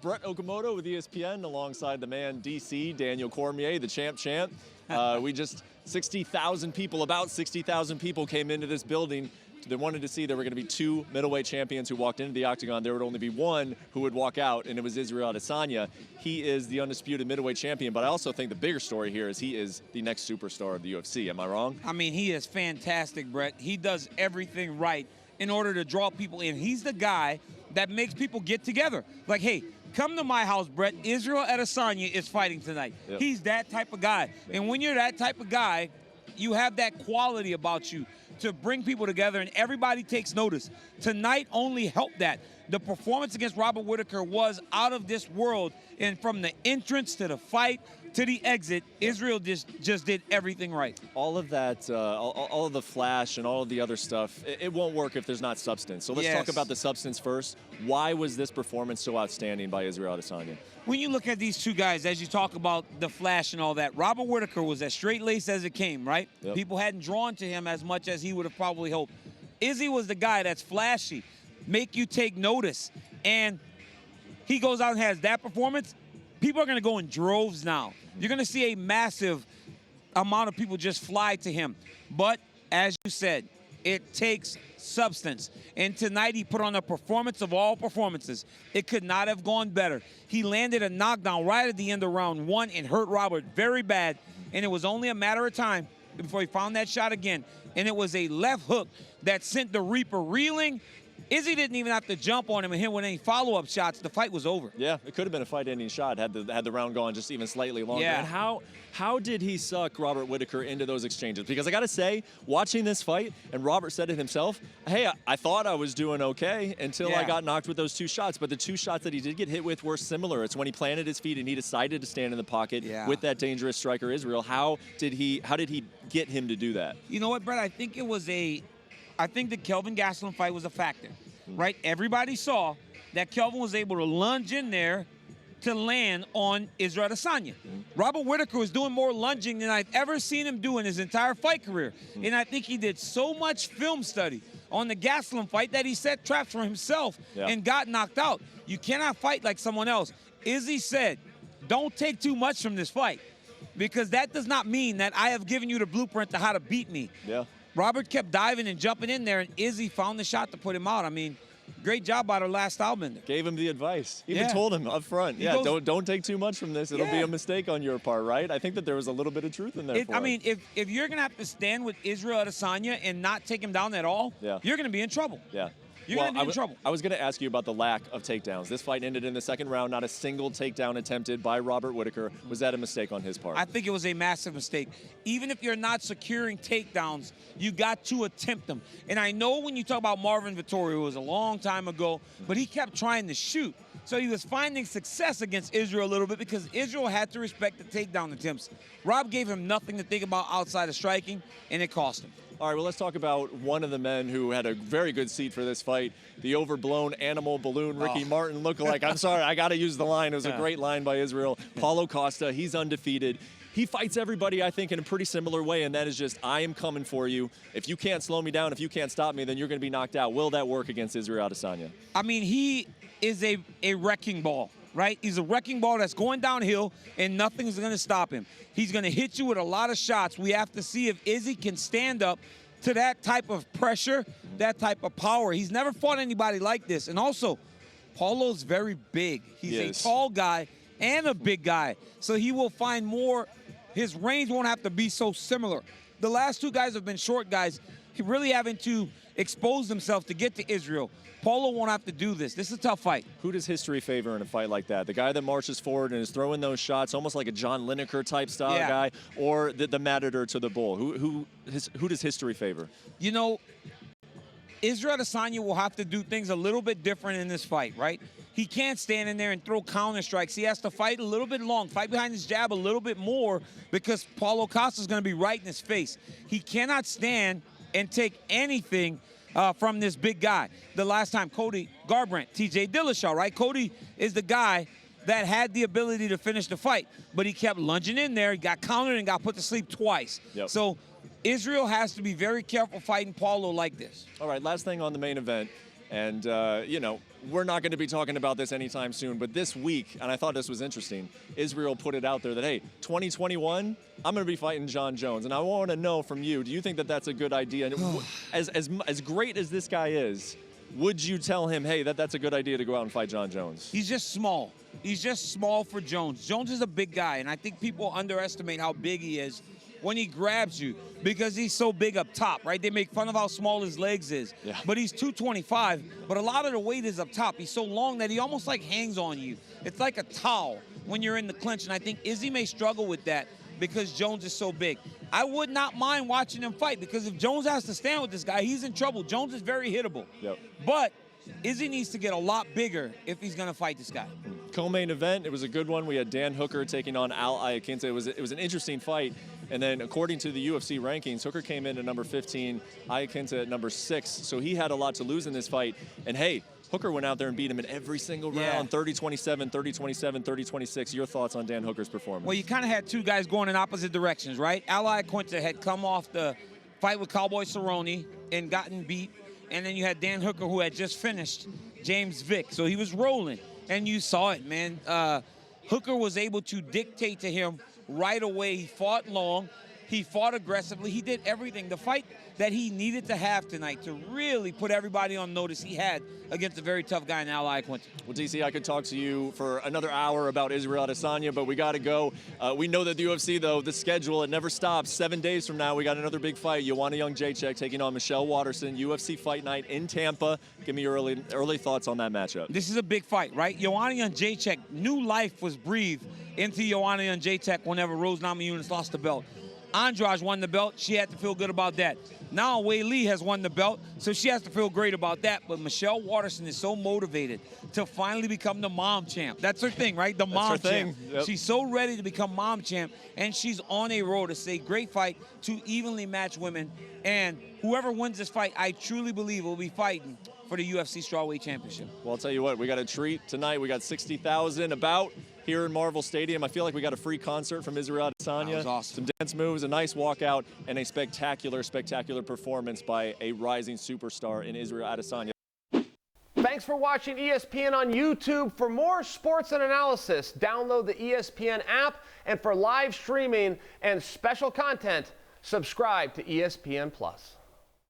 Brett Okamoto with ESPN alongside the man DC, Daniel Cormier, the champ. We just 60,000 people, about 60,000 people came into this building. They wanted to see there were going to be 2 middleweight champions who walked into the octagon. There would only be one who would walk out, and it was Israel Adesanya. He is the undisputed middleweight champion, but I also think the bigger story here is he is the next superstar of the UFC. Am I wrong? I mean, he is fantastic, Brett. He does everything right in order to draw people in. He's the guy that makes people get together. Like, hey, come to my house, Brett. Israel Adesanya is fighting tonight. Yep. He's that type of guy. And when you're that type of guy, you have that quality about you to bring people together, and everybody takes notice. Tonight only helped that. The performance against Robert Whittaker was out of this world, and from the entrance to the fight to the exit, Israel just did everything right. All of that, all of the flash and all of the other stuff, it won't work if there's not substance. So let's talk about the substance first. Why was this performance so outstanding by Israel Adesanya? When you look at these two guys, as you talk about the flash and all that, Robert Whittaker was as straight-laced as it came, right? Yep. People hadn't drawn to him as much as he would have probably hoped. Izzy was the guy that's flashy, make you take notice, and he goes out and has that performance. People are going to go in droves now. You're going to see a massive amount of people just fly to him. But as you said, it takes substance. And tonight he put on a performance of all performances. It could not have gone better. He landed a knockdown right at the end of round 1 and hurt Robert very bad. And it was only a matter of time before he found that shot again. And it was a left hook that sent the Reaper reeling. Izzy didn't even have to jump on him and hit with any follow-up shots. The fight was over. Yeah, it could have been a fight-ending shot had the round gone just even slightly longer. Yeah. And how did he suck Robert Whittaker into those exchanges? Because I got to say, watching this fight, and Robert said it himself, hey, I thought I was doing okay until I got knocked with those 2 shots. But the 2 shots that he did get hit with were similar. It's when he planted his feet and he decided to stand in the pocket with that dangerous striker Israel. How did he get him to do that? You know what, Brett? I think the Kelvin Gastelum fight was a factor, right? Everybody saw that Kelvin was able to lunge in there to land on Israel Adesanya. Robert Whittaker was doing more lunging than I've ever seen him do in his entire fight career. And I think he did so much film study on the Gastelum fight that he set traps for himself and got knocked out. You cannot fight like someone else. Izzy said, don't take too much from this fight, because that does not mean that I have given you the blueprint to how to beat me. Yeah. Robert kept diving and jumping in there, and Izzy found the shot to put him out. I mean, great job by the last stylebender. Gave him the advice. Even told him up front, don't take too much from this. It'll be a mistake on your part, right? I think that there was a little bit of truth in there. I mean, if you're going to have to stand with Israel Adesanya and not take him down at all, you're going to be in trouble. Yeah. You're going to be in trouble. I was going to ask you about the lack of takedowns. This fight ended in the 2nd round. Not a single takedown attempted by Robert Whittaker. Was that a mistake on his part? I think it was a massive mistake. Even if you're not securing takedowns, you got to attempt them. And I know when you talk about Marvin Vettori, it was a long time ago, but he kept trying to shoot. So he was finding success against Israel a little bit because Israel had to respect the takedown attempts. Rob gave him nothing to think about outside of striking, and it cost him. All right, well, let's talk about one of the men who had a very good seat for this fight, the overblown animal balloon Ricky Martin lookalike. I'm sorry, I got to use the line. It was a great line by Israel. Paulo Costa, he's undefeated. He fights everybody, I think, in a pretty similar way, and that is just, I am coming for you. If you can't slow me down, if you can't stop me, then you're going to be knocked out. Will that work against Israel Adesanya? I mean, he is a wrecking ball. Right? He's a wrecking ball that's going downhill, and nothing's going to stop him. He's going to hit you with a lot of shots. We have to see if Izzy can stand up to that type of pressure, that type of power. He's never fought anybody like this. And also, Paulo's very big. He's a tall guy and a big guy. So he will find more. His range won't have to be so similar. The last 2 guys have been short guys. He really having to expose himself to get to Israel. Paulo won't have to do this. This is a tough fight. Who does history favor in a fight like that? The guy that marches forward and is throwing those shots, almost like a John Lineker type style guy, or the Matador to the bull? Who does history favor? You know, Israel Adesanya will have to do things a little bit different in this fight, right? He can't stand in there and throw counter strikes. He has to fight a little bit long, fight behind his jab a little bit more, because Paulo Costa is going to be right in his face. He cannot stand and take anything from this big guy. The last time, Cody Garbrandt, TJ Dillashaw, right? Cody is the guy that had the ability to finish the fight, but he kept lunging in there. He got countered and got put to sleep twice. So Israel has to be very careful fighting Paulo like this. All right, last thing on the main event, And, you know, we're not going to be talking about this anytime soon, but this week, and I thought this was interesting, Israel put it out there that, hey, 2021, I'm going to be fighting Jon Jones. And I want to know from you, do you think that that's a good idea? And as great as this guy is, would you tell him, hey, that's a good idea to go out and fight Jon Jones? He's just small. He's just small for Jones. Jones is a big guy, and I think people underestimate how big he is when he grabs you because he's so big up top, right? They make fun of how small his legs is, but he's 225, but a lot of the weight is up top. He's so long that he almost like hangs on you. It's like a towel when you're in the clinch, and I think Izzy may struggle with that because Jones is so big. I would not mind watching him fight because if Jones has to stand with this guy, he's in trouble. Jones is very hittable, but Izzy needs to get a lot bigger if he's going to fight this guy. Co-main event, it was a good one. We had Dan Hooker taking on Iaquinta. It was an interesting fight. And then according to the UFC rankings, Hooker came in at number 15, Iaquinta at number 6. So he had a lot to lose in this fight. And hey, Hooker went out there and beat him in every single round, 30-27, 30-27, 30-26. Your thoughts on Dan Hooker's performance? Well, you kind of had two guys going in opposite directions, right? Iaquinta had come off the fight with Cowboy Cerrone and gotten beat. And then you had Dan Hooker, who had just finished James Vick. So he was rolling. And you saw it, man. Hooker was able to dictate to him right away. He fought long. He fought aggressively. He did everything. The fight that he needed to have tonight to really put everybody on notice he had against a very tough guy in Iaquinta. Well, DC, I could talk to you for another hour about Israel Adesanya, but we got to go. We know that the UFC, though, the schedule, it never stops. 7 days from now, we got another big fight. Joanna Jędrzejczyk taking on Michelle Waterson, UFC Fight Night in Tampa. Give me your early thoughts on that matchup. This is a big fight, right? Joanna Jędrzejczyk, new life was breathed into Joanna Jędrzejczyk whenever Rose Namajunas lost the belt. Andrade won the belt. She had to feel good about that. Now Wei Lee has won the belt, so she has to feel great about that. But Michelle Waterson is so motivated to finally become the mom champ. That's her thing, right? The mom champ. Yep. She's so ready to become mom champ, and she's on a road to say great fight to evenly match women. And whoever wins this fight, I truly believe will be fighting for the UFC Strawweight Championship. Well, I'll tell you what, we got a treat tonight. We got 60,000 about here in Marvel Stadium. I feel like we got a free concert from Israel Adesanya. That was awesome. Some dance moves, a nice walkout, and a spectacular, spectacular performance by a rising superstar in Israel Adesanya. Thanks for watching ESPN on YouTube. For more sports and analysis, download the ESPN app. And for live streaming and special content, subscribe to ESPN+.